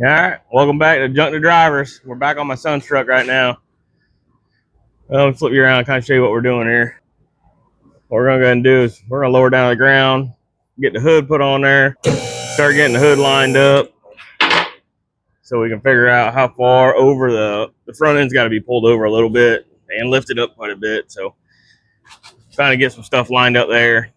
All right, welcome back to Junk to Drivers. We're back on my son's truck right now. I'll flip you around and kind of show you what we're doing here. What we're gonna go ahead and do is we're gonna lower down to the ground, get the hood put on there, start getting the hood lined up so we can figure out how far over the front end's got to be pulled over a little bit and lifted up quite a bit. So trying to get some stuff lined up there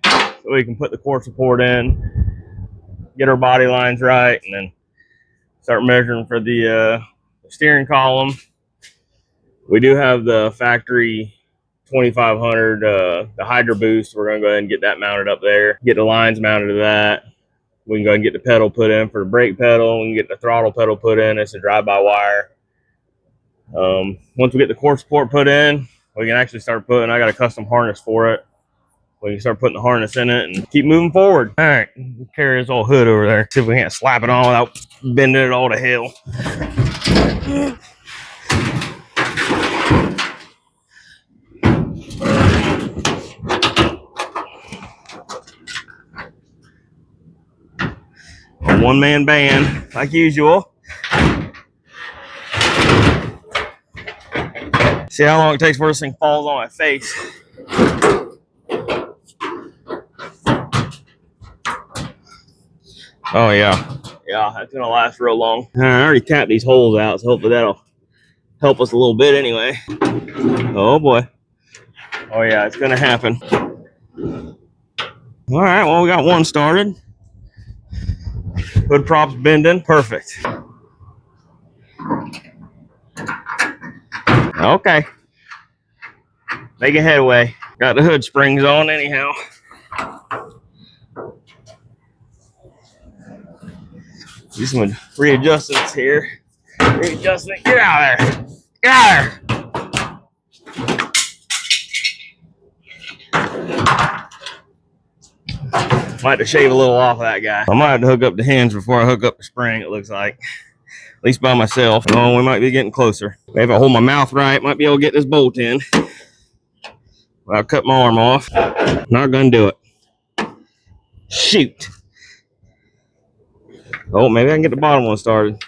so we can put the core support in, get our body lines right, and then start measuring for the steering column. We do have the factory 2500, the Hydro Boost. We're going to go ahead and get that mounted up there, get the lines mounted to that. We can go ahead and get the pedal put in for the brake pedal. We can get the throttle pedal put in. It's a drive-by-wire. Once we get the core support put in, we can actually start putting, I got a custom harness for it. We can start putting the harness in it and keep moving forward. All right, carry this old hood over there. See if we can't slap it on without bending it all to hell. A one-man band, like usual. See how long it takes before this thing falls on my face. Oh yeah, that's gonna last real long. I already tapped these holes out, so hopefully that'll help us a little bit anyway. Oh boy. Oh yeah, it's gonna happen. All right, well, we got one started. Hood props bending, perfect. Okay, making headway. Got the hood springs on anyhow. Do some readjustments here. Readjustment, get out of there. Get out of there. Might have to shave a little off of that guy. I might have to hook up the hinge before I hook up the spring, it looks like. At least by myself. Oh, we might be getting closer. Maybe if I hold my mouth right, might be able to get this bolt in. But I'll cut my arm off. Not gonna do it. Shoot. Oh, maybe I can get the bottom one started.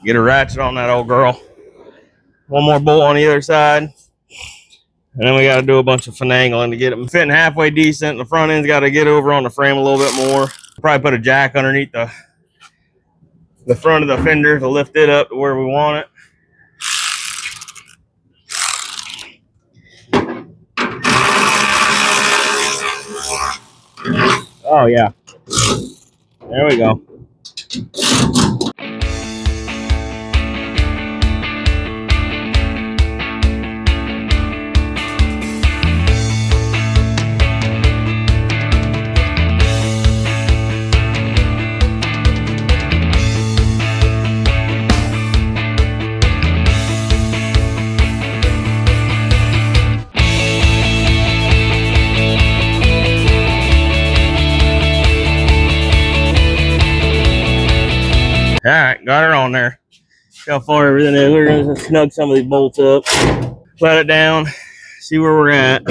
Get a ratchet on that old girl. One more bolt on the other side. And then we got to do a bunch of finagling to get them fitting halfway decent. The front end's got to get over on the frame a little bit more. Probably put a jack underneath the front of the fender to lift it up to where we want it. Oh yeah. There we go. All right, got her on there. See how far everything is. We're going to snug some of these bolts up, let it down, see where we're at.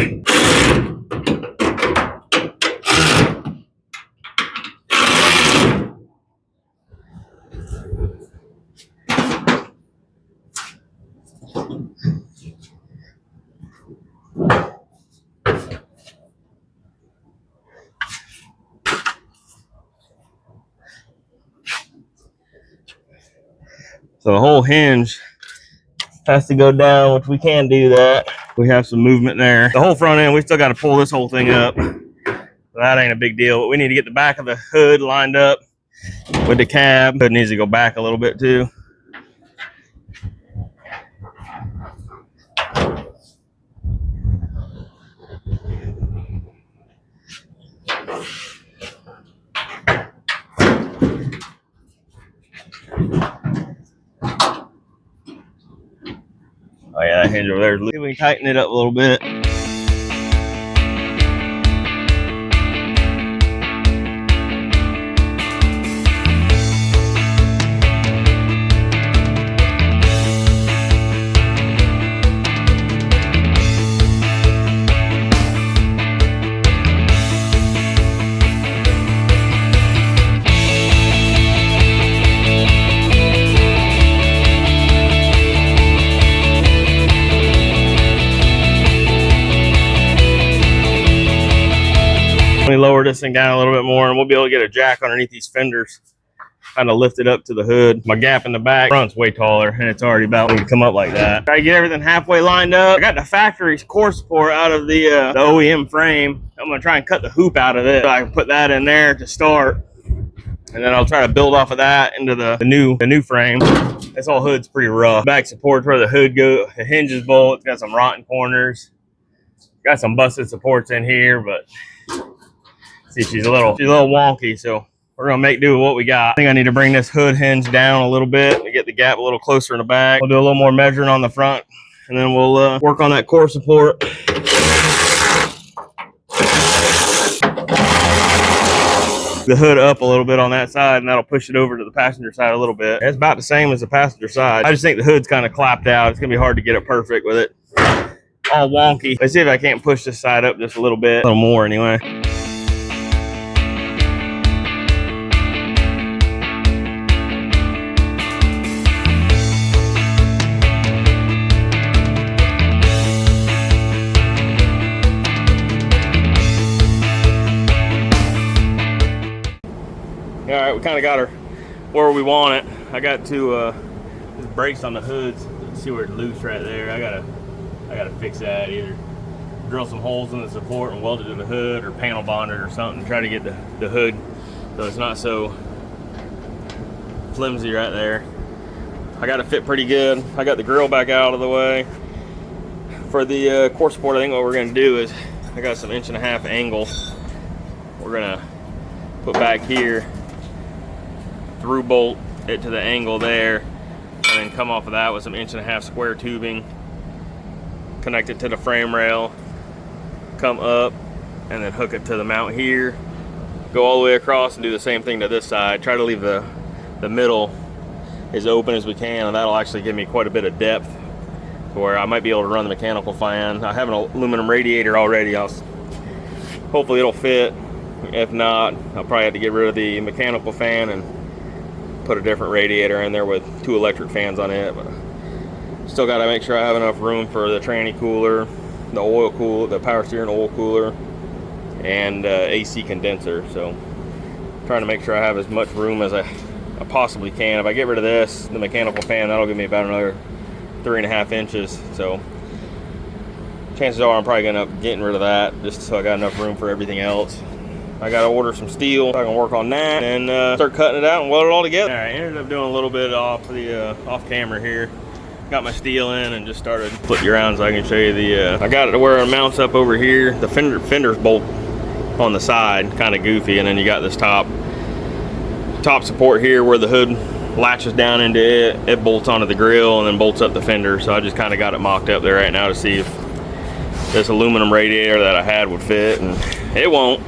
So the whole hinge has to go down, which we can do that. We have some movement there. The whole front end, we still got to pull this whole thing up. So that ain't a big deal, but we need to get the back of the hood lined up with the cab. Hood needs to go back a little bit too. Oh yeah, that hinge over there. See if we can tighten it up a little bit. Let me lower this thing down a little bit more and we'll be able to get a jack underneath these fenders. Kind of lift it up to the hood. My gap in the back front's way taller and it's already about to come up like that. Try to get everything halfway lined up. I got the factory's core support out of the OEM frame. I'm gonna try and cut the hoop out of it so I can put that in there to start. And then I'll try to build off of that into the new frame. This whole hood's pretty rough. Back supports where the hood goes, the hinges bolt. It's got some rotten corners. Got some busted supports in here, but see, she's a little wonky, so we're gonna make do with what we got. I think I need to bring this hood hinge down a little bit to get the gap a little closer in the back. We'll do a little more measuring on the front, and then we'll work on that core support. The hood up a little bit on that side, and that'll push it over to the passenger side a little bit. It's about the same as the passenger side. I just think the hood's kind of clapped out. It's gonna be hard to get it perfect with it all wonky. Let's see if I can't push this side up just a little bit, a little more anyway. All right, we kind of got her where we want it. I got to this brakes on the hoods. See where it's loose right there. I gotta fix that. Either drill some holes in the support and weld it to the hood, or panel bond it or something. Try to get the hood so it's not so flimsy right there. I got it fit pretty good. I got the grill back out of the way. For the core support, I think what we're gonna do is I got some 1.5 inch angle. We're gonna put back here, through bolt it to the angle there, and then come off of that with some 1.5 inch square tubing, connect it to the frame rail, come up, and then hook it to the mount here, go all the way across and do the same thing to this side. Try to leave the middle as open as we can, and that'll actually give me quite a bit of depth where I might be able to run the mechanical fan. I have an aluminum radiator already. Hopefully it'll fit. If not, I'll probably have to get rid of the mechanical fan and put a different radiator in there with 2 electric fans on it. But still got to make sure I have enough room for the tranny cooler, the oil cooler, the power steering oil cooler, and AC condenser. So trying to make sure I have as much room as I possibly can. If I get rid of this, the mechanical fan, that'll give me about another 3.5 inches. So chances are I'm probably gonna end up getting rid of that just so I got enough room for everything else. I gotta order some steel so I can work on that and start cutting it out and weld it all together. All right, I ended up doing a little bit off camera here. Got my steel in and just started flipping around so I can show you the. I got it to where it mounts up over here. The fender's bolt on the side, kind of goofy, and then you got this top support here where the hood latches down into it. It bolts onto the grill and then bolts up the fender. So I just kind of got it mocked up there right now to see if this aluminum radiator that I had would fit, and it won't.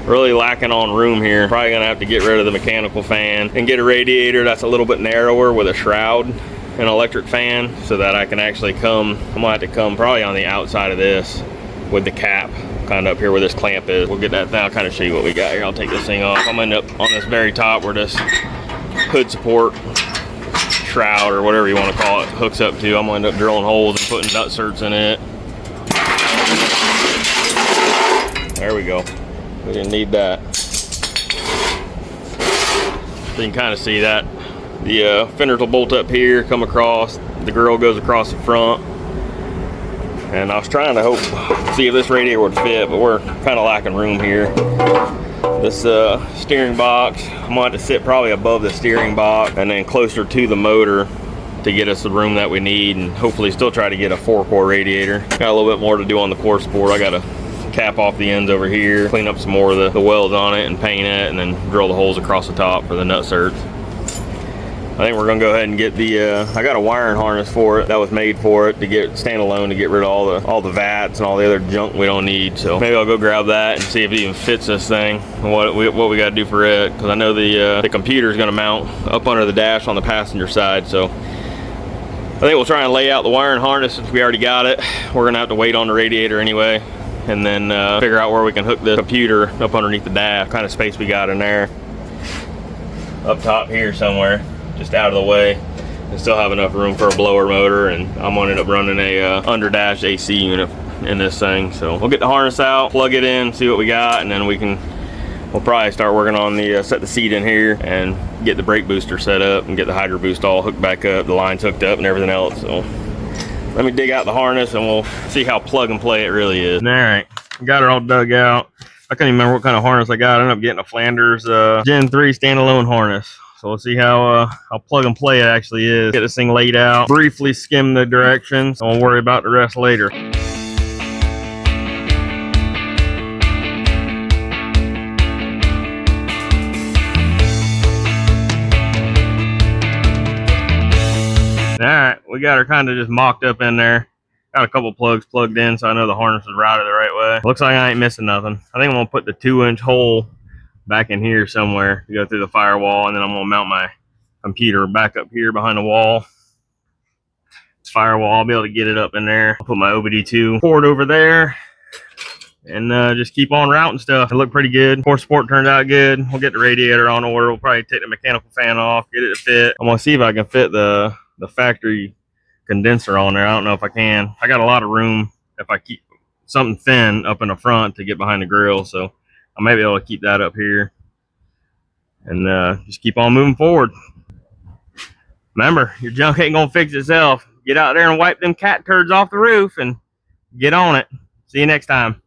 Really lacking on room here. Probably gonna have to get rid of the mechanical fan and get a radiator that's a little bit narrower with a shroud and electric fan, so that I can actually I'm gonna have to come probably on the outside of this with the cap kind of up here where this clamp is. We'll get that now. I'll kind of show you what we got here. I'll take this thing off. I'm gonna end up on this very top where this hood support shroud or whatever you want to call it hooks up to. I'm gonna end up drilling holes and putting nut certs in it. There we go. We didn't need that. So you can kind of see that the fenders will bolt up here, come across, the grill goes across the front, and I was trying to see if this radiator would fit, but we're kind of lacking room here. This steering box, I'm gonna have to sit probably above the steering box and then closer to the motor to get us the room that we need, and hopefully still try to get a 4-core radiator. Got a little bit more to do on the core support. I gotta cap off the ends over here, clean up some more of the welds on it and paint it, and then drill the holes across the top for the nut certs. think we're gonna go ahead and get the, I got a wiring harness for it that was made for it to get standalone to get rid of all the vats and all the other junk we don't need. So maybe I'll go grab that and see if it even fits this thing and what we got to do for it, because I know the computer is gonna mount up under the dash on the passenger side. So I think we'll try and lay out the wiring harness since we already got it. We're gonna have to wait on the radiator anyway, and then figure out where we can hook the computer up underneath the dash, what kind of space we got in there. Up top here somewhere, just out of the way, and still have enough room for a blower motor, and I'm gonna end up running a under dash AC unit in this thing. So we'll get the harness out, plug it in, see what we got, and then we'll probably start working on the set the seat in here and get the brake booster set up and get the hydro boost all hooked back up, the lines hooked up and everything else. So let me dig out the harness and we'll see how plug and play it really is. All right, got it all dug out. I can't even remember what kind of harness I got. I ended up getting a Flanders Gen 3 standalone harness. So let's see how plug and play it actually is. Get this thing laid out, briefly skim the directions, and we'll worry about the rest later. All right, we got her kind of just mocked up in there. Got a couple plugs plugged in, so I know the harness is routed the right way. Looks like I ain't missing nothing. I think I'm gonna put the 2-inch hole back in here somewhere to go through the firewall, and then I'm gonna mount my computer back up here behind the wall. This firewall, I'll be able to get it up in there. I'll put my OBD2 port over there, and just keep on routing stuff. It looked pretty good. Core support turned out good. We'll get the radiator on order. We'll probably take the mechanical fan off, get it to fit. I'm gonna see if I can fit the factory condenser on there. I don't know if I can. I got a lot of room if I keep something thin up in the front to get behind the grill, so I may be able to keep that up here and just keep on moving forward. Remember, your junk ain't gonna fix itself. Get out there and wipe them cat turds off the roof and get on it. See you next time.